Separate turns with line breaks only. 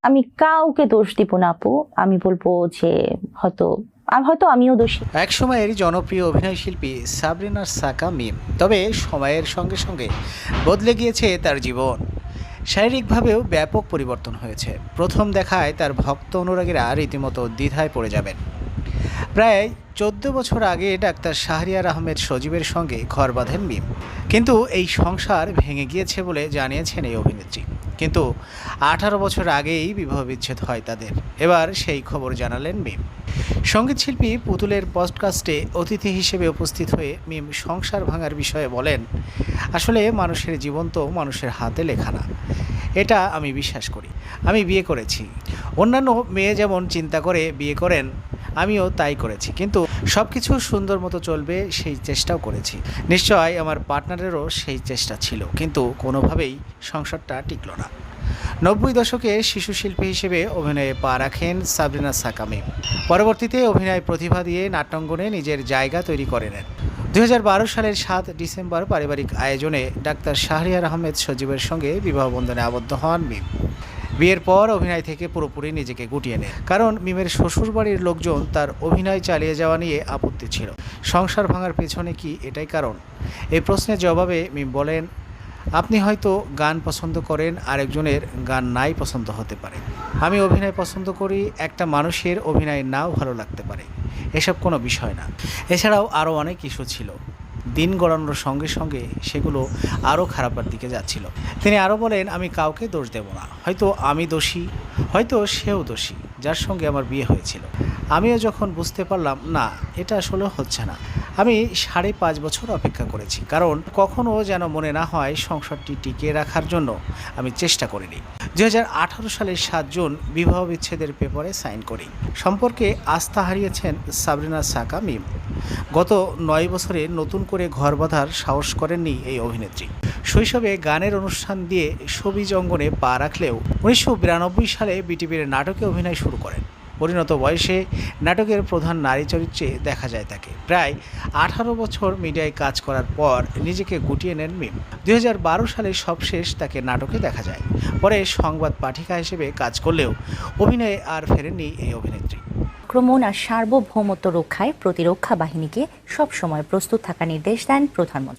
আমি কাউকে দোষ দিব না আপু, আমি বলবো যে হয়তো আমিও দোষী।
এক সময়ের জনপ্রিয় অভিনয় শিল্পী সাবরিনা সাকা মিম, তবে সময়ের সঙ্গে সঙ্গে বদলে গিয়েছে তার জীবন। শারীরিকভাবেও ব্যাপক পরিবর্তন হয়েছে। প্রথম দেখায় তার ভক্ত অনুরাগীরা রীতিমতো দ্বিধায় পড়ে যাবেন। প্রায় 14 বছর আগে ডাক্তার শাহরিয়ার আহমেদ সজীবের সঙ্গে ঘর বাঁধেন মিম, কিন্তু এই সংসার ভেঙে গিয়েছে বলে জানিয়েছেন এই অভিনেত্রী। কিন্তু 18 বছর আগেই বিবাহ বিচ্ছেদ হয় তাদের। এবার সেই খবর জানালেন মিম। সঙ্গীতশিল্পী পুতুলের পডকাস্টে অতিথি হিসেবে উপস্থিত হয়ে মিম সংসার ভাঙার বিষয়ে বলেন, আসলে মানুষের জীবন তো মানুষের হাতে লেখা না, এটা আমি বিশ্বাস করি। আমি বিয়ে করেছি, অন্যান্য মেয়ে যেমন চিন্তা করে বিয়ে করেন, আমিও তাই করেছি, কিন্তু সব কিছু সুন্দর মতো চলবে সেই চেষ্টাও করেছি। নিশ্চয় আমার পার্টনারেরও সেই চেষ্টা ছিল, কিন্তু কোনোভাবেই সংসারটা টিকল না। 90 দশকে শিশু শিল্পী হিসেবে অভিনয়ে পা রাখেন সাবরিনা সাকা মিম। পরবর্তীতে অভিনয় প্রতিভা দিয়ে নাট্যাঙ্গনে নিজের জায়গা তৈরি করে নেন। 2012 সালের 7 ডিসেম্বর পারিবারিক আয়োজনে ডাক্তার শাহরিয়ার আহমেদ সজীবের সঙ্গে বিবাহ বন্ধনে আবদ্ধ হন মিম। বিয়ের পর অভিনয় থেকে পুরোপুরি নিজেকে গুটিয়ে নেন, কারণ মিমের শ্বশুরবাড়ির লোকজন তার অভিনয় চালিয়ে যাওয়া নিয়ে আপত্তি ছিল। সংসার ভাঙার পেছনে কি এটাই কারণ? এই প্রশ্নের জবাবে মিম বলেন, আপনি হয়তো গান পছন্দ করেন, আরেকজনের গান নাই পছন্দ হতে পারে। আমি অভিনয় পছন্দ করি, একটা মানুষের অভিনয় নাও ভালো লাগতে পারে, এসব কোনো বিষয় না। এছাড়াও আরও অনেক ইস্যু ছিল, দিন গড়ানোর সঙ্গে সঙ্গে সেগুলো আরও খারাপের দিকে যাচ্ছিল। তিনি আরও বলেন, আমি কাউকে দোষ দেব না, হয়তো আমি দোষী, হয়তো সেও দোষী যার সঙ্গে আমার বিয়ে হয়েছিল। আমিও যখন বুঝতে পারলাম না এটা আসলে হচ্ছে না, আমি 5.5 বছর অপেক্ষা করেছি, কারণ কখনও যেন মনে না হয় সংসারটি টিকিয়ে রাখার জন্য আমি চেষ্টা করিনি। 2018 সালের 7 জুন বিবাহ বিচ্ছেদের পেপারে সাইন করি। সম্পর্কে আস্থা হারিয়েছেন সাবরিনা সাকা মিম। গত 9 বছরে নতুন করে ঘর বাঁধার সাহস করেননি এই অভিনেত্রী। শৈশবে গানের অনুষ্ঠান দিয়ে শোবিজ অঙ্গনে পা রাখলেও 1992 সালে বিটিভির নাটকে অভিনয় শুরু করেন। পরিণত বয়সে নাটকের প্রধান নারী চরিত্রে দেখা যায় তাকে। প্রায় 18 বছর মিডিয়ায় কাজ করার পর নিজেকে গুটিয়ে নেন মিম। 2012 সালে সবশেষ তাকে নাটকে দেখা যায়। পরে সংবাদ পাঠিকা হিসেবে কাজ করলেও অভিনয়ে আর ফেরেননি এই অভিনেত্রী।
আক্রমণ আর সার্বভৌমত্ব রক্ষায় প্রতিরক্ষা বাহিনীকে সবসময় প্রস্তুত থাকার নির্দেশ দেন প্রধানমন্ত্রী।